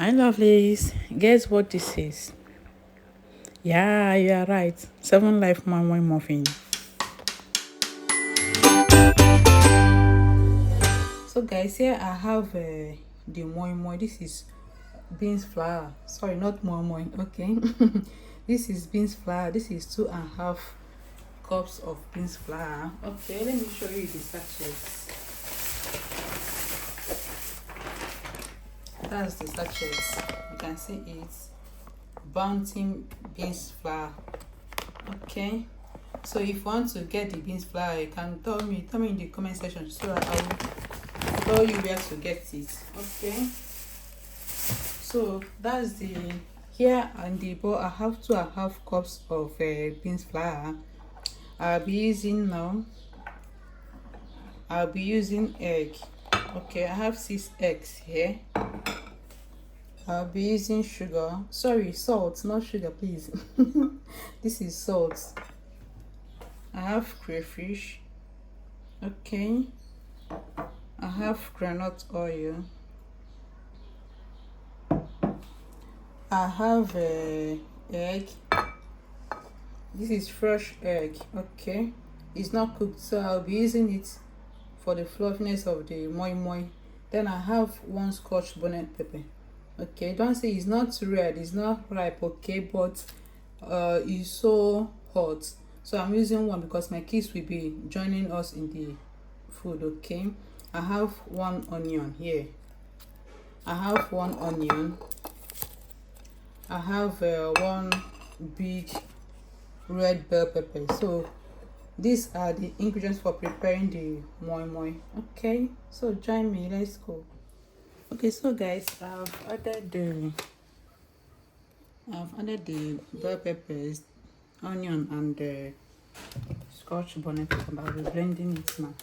Hi, lovelies. Guess what this is? Yeah, you are right. 7 Life Moi Moi Muffin. So, guys, here I have the Moi Moi. This is beans flour. Sorry, not Moi Moi. Okay. This is beans flour. This is 2.5 cups of beans flour. Okay, let me show you the sachets. That's the sachets. You can see it. Bouncing beans flour. Okay, so if you want to get the beans flour, you can tell me in the comment section so that I will tell you where to get it. Okay, so that's the here and the bowl. I have 2.5 cups of beans flour. I'll be using egg. Okay, I have 6 eggs here. I'll be using sugar, sorry, salt, not sugar, please. This is salt. I have crayfish. Okay, I have granite oil. I have egg. This is fresh egg. Okay, it's not cooked, so I'll be using it for the fluffiness of the moi moi. Then I have 1 scotch bonnet pepper. Okay, don't say it's not red, it's not ripe. Okay, but it's so hot, so I'm using 1 because my kids will be joining us in the food. Okay, I have 1 onion here. I have 1 onion. I have 1 big red bell pepper. So these are the ingredients for preparing the moi moi. Okay, so join me, let's go. Okay, so guys, I've added the bell peppers, onion, and the scotch bonnet pepper. I'll be blending it now.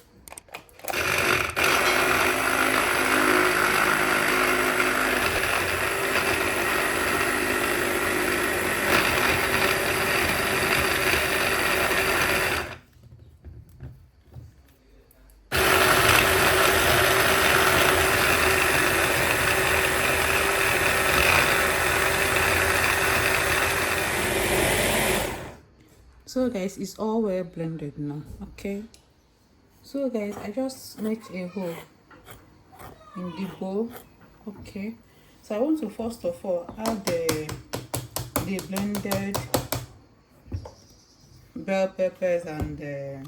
So guys, it's all well blended now. Okay, so guys, I just make a hole in the bowl. Okay, so I want to first of all add the blended bell peppers and the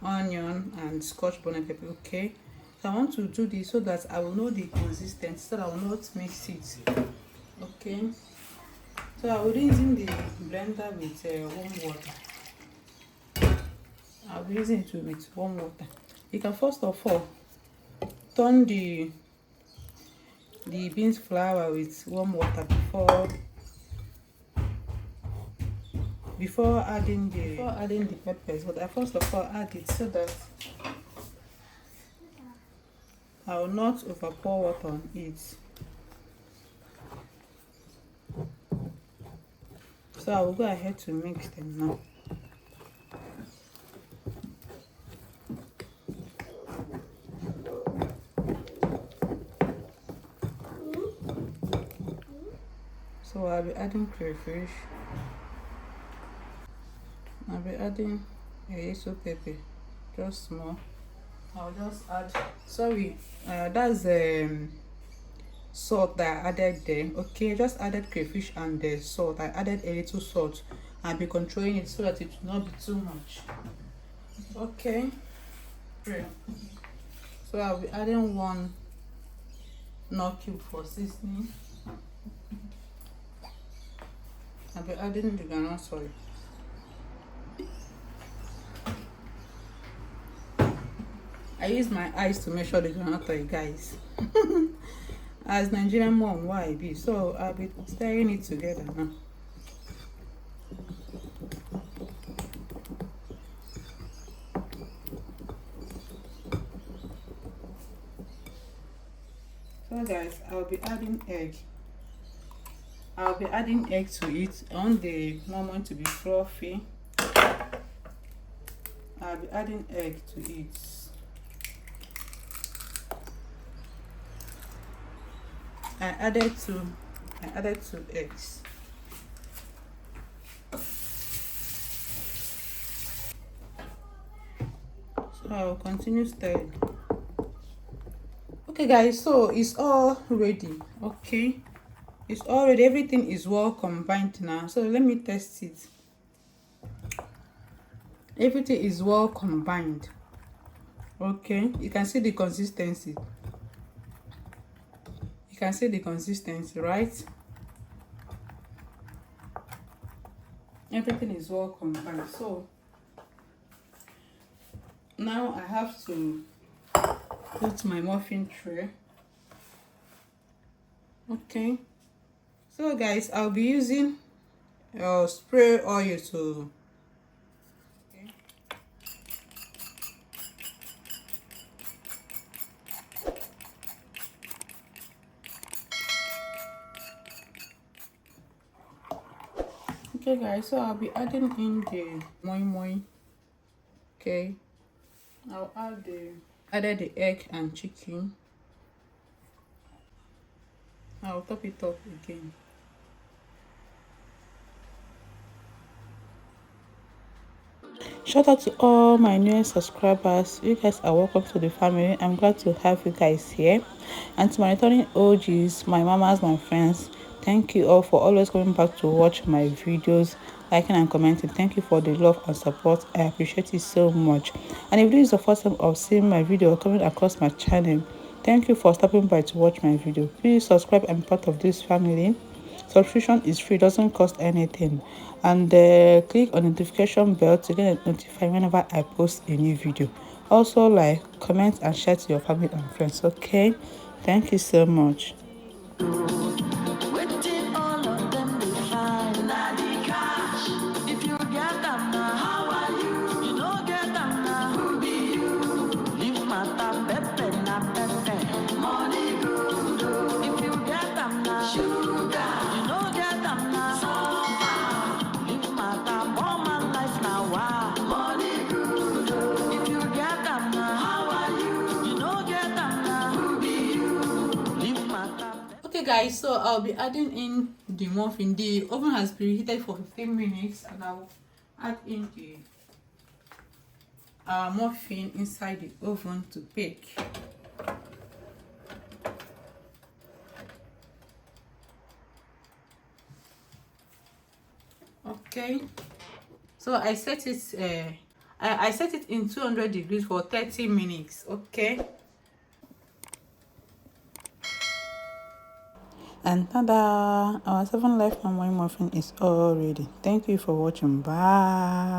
onion and scotch bonnet pepper. Okay, so I want to do this so that I will know the consistency, so that I will not mix it. Okay, so I will be using the blender with warm water. I'll be using it with warm water. You can first of all turn the beans flour with warm water before adding the peppers. But I first of all add it so that I will not over pour water on it. So I will go ahead to mix them now. So I'll be adding crayfish. I'll be adding a yellow pepper, just small. I'll just add, sorry, that's salt that I added there. Okay, just added crayfish and the salt. I added a little salt. I'll be controlling it so that it will not be too much. Okay, great. So I'll be adding 1 knorr cube for seasoning. I'll be adding the granite oil. I use my eyes to measure the granite oil, guys. As Nigerian mom, why I be? So I'll be stirring it together now. So guys, I'll be adding egg. I'll be adding egg to it. I want the moment to be fluffy. I'll be adding egg to it. I added two eggs. So I'll continue stirring. Okay guys, so it's all ready. Okay, it's all ready. Everything is well combined now. So let me test it. Everything is well combined. Okay, you can see the consistency. You can see the consistency, right? Everything is well combined. So now I have to put my muffin tray. Okay, so guys, I'll be using spray oil to okay guys, so I'll be adding in the moi moi. Okay, I'll added the egg and chicken. I'll top it up again. Shout out to all my new subscribers. You guys are welcome to the family. I'm glad to have you guys here. And to my returning OGs, my mamas, my friends, thank you all for always coming back to watch my videos, liking and commenting. Thank you for the love and support. I appreciate it so much. And if this is the first time of seeing my video coming across my channel, thank you for stopping by to watch my video. Please subscribe and be part of this family. Subscription is free, doesn't cost anything, and click on the notification bell to get notified whenever I post a new video. Also, like, comment and share to your family and friends. Okay, thank you so much. Okay guys, so I'll be adding in the muffin. The oven has been preheated for 15 minutes and I'll add in the muffin inside the oven to bake. Okay, so I set it I set it in 200 degrees for 30 minutes. Okay, and tada, our 7 Life Moi Muffin is all ready. Thank you for watching. Bye.